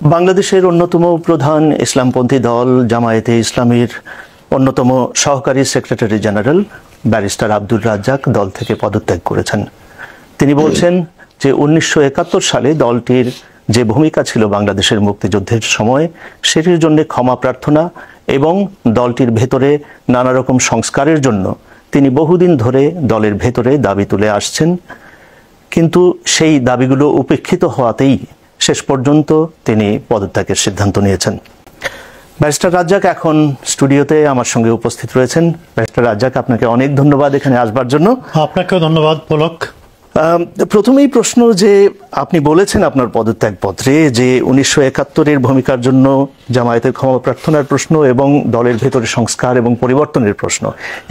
বাংলাদেশের অন্যতম প্রধান ইসলামপন্থী দল জামায়াতে ইসলামীর অন্যতম সহকারী secretary general barrister Abdur Razzaq দল থেকে পদত্যাগ করেছেন। তিনি বলছেন যে 1971 সালে দলটির যে ভূমিকা ছিল বাংলাদেশের মুক্তিযুদ্ধের সময় সেটির জন্য ক্ষমা প্রার্থনা এবং দলটির ভেতরে নানা রকম সংস্কারের জন্য তিনি বহুদিন ধরে দলের ভেতরে দাবি তুলে আসছেন, কিন্তু সেই দাবিগুলো উপেক্ষিত হওয়াতেই শেষ পর্যন্ত তিনি পদত্যাগের সিদ্ধান্ত নিয়েছেন। ব্যারিস্টার রাজ্জাক এখন স্টুডিওতে আমার সঙ্গে উপস্থিত রয়েছেন। ব্যারিস্টার রাজ্জাক, আপনাকে অনেক ধন্যবাদ এখানে আসবার জন্য। আপনাকেও ধন্যবাদ পলক। প্রথমেই প্রশ্ন যে আপনি বলেছেন আপনার পদত্যাগ পত্রে যে 1971-এর ভূমিকার জন্য জামায়াতের ক্ষমা প্রার্থনার প্রশ্ন এবং দলের ভেতরে সংস্কার এবং পরিবর্তনের প্রশ্ন,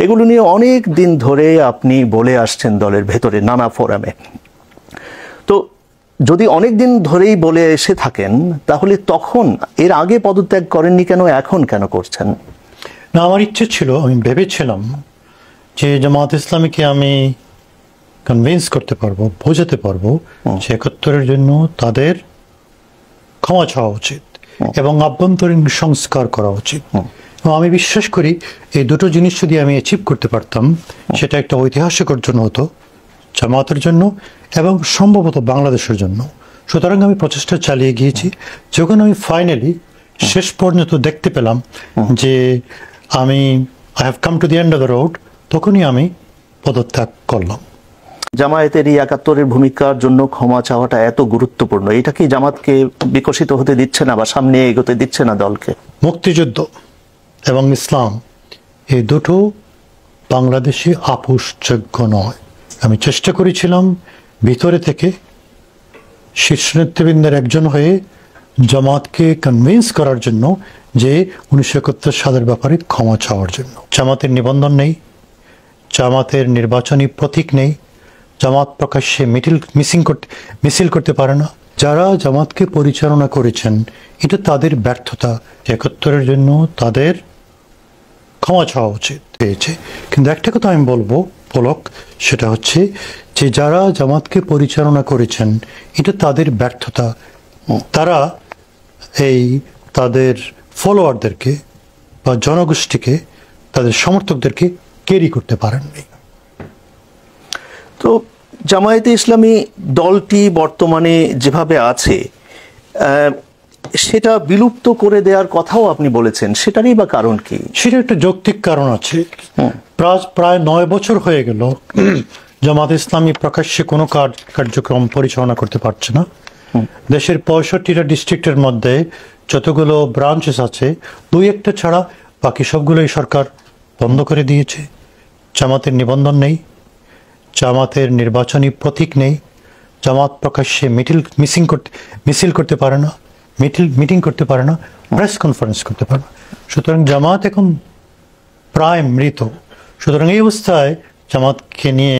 এগুলো নিয়ে অনেক দিন ধরে আপনি বলে আসছেন দলের ভেতরে নানা ফোরামে। তো যদি অনেক দিন ধরেই বলে এসে থাকেন তাহলে তখন এর আগে পদত্যাগ করেননি কেন, এখন কেন করছেন? না, আমার ইচ্ছে ছিল, আমি ভেবেছিলাম যে জামায়াত ইসলামীকে আমি কনভিন্স করতে পারবো, বোঝাতে পারবো যে 71-এর জন্য তাদের ক্ষমা চাওয়া উচিত এবং আভ্যন্তরীণ সংস্কার করা উচিত। এবং আমি বিশ্বাস করি এই দুটো জিনিস যদি আমি অ্যাচিভ করতে পারতাম সেটা একটা ঐতিহাসিক অর্জন হতো জামায়াতের জন্য এবং সম্ভবত বাংলাদেশের জন্য। সুতরাং আমি প্রচেষ্টা চালিয়ে গিয়েছি। যখন আমি ফাইনালি শেষ পর্যন্ত দেখতে পেলাম যে আমি I have come to the end of the road, তখনই আমি পদত্যাগ করলাম। জামায়াতের এই 71-এর ভূমিকার জন্য ক্ষমা চাওয়াটা এত গুরুত্বপূর্ণ, এটা কি জামাতকে বিকশিত হতে দিচ্ছে না বা সামনে এগোতে দিচ্ছে না দলকে? মুক্তিযুদ্ধ এবং ইসলাম এই দুটো বাংলাদেশে আপোষযোগ্য নয়। আমি চেষ্টা করেছিলাম ভিতরে থেকে শীর্ষ নেতৃবৃন্দের একজন হয়ে জামাতকে কনভিন্স করার জন্য যে 1971 সালের ব্যাপারে ক্ষমা চাওয়ার জন্য। জামাতের নিবন্ধন নেই, জামাতের নির্বাচনী প্রতীক নেই, জামাত প্রকাশ্যে মিছিল করতে পারে না। যারা জামাতকে পরিচালনা করেছেন এটা তাদের ব্যর্থতা। 71-এর জন্য তাদের ক্ষমা চাওয়া উচিত হয়েছে। কিন্তু একটা কথা আমি বলবো পলক, সেটা হচ্ছে যে যারা জামাতকে পরিচালনা করেছেন এটা তাদের ব্যর্থতা। তারা তাদের ফলোয়ারদেরকে বা জনগোষ্ঠীকে, তাদের সমর্থকদেরকে ক্যারি করতে পারেননি। তো জামায়াতে ইসলামী দলটি বর্তমানে যেভাবে আছে সেটা বিলুপ্ত করে দেওয়ার কথাও আপনি বলেছেন, সেটারই বা কারণ কি? সেটা একটা যৌক্তিক কারণ আছে। প্রায় 9 বছর হয়ে গেল জামায়াত ইসলামী প্রকাশ্যে কোনো কার্যক্রম পরিচালনা করতে পারছে না। দেশের 65টা ডিস্ট্রিক্টের মধ্যে যতগুলো ব্রাঞ্চেস আছে 2-1টা ছাড়া বাকি সবগুলোই সরকার বন্ধ করে দিয়েছে। জামাতের নিবন্ধন নেই, জামাতের নির্বাচনী প্রতীক নেই, জামাত প্রকাশ্যে মিছিল করতে পারে না, মিটিং করতে পারে না, প্রেস কনফারেন্স করতে পারে না। সুতরাং জামাত এখন প্রায় মৃত। সুতরাং এই অবস্থায় জামাতকে নিয়ে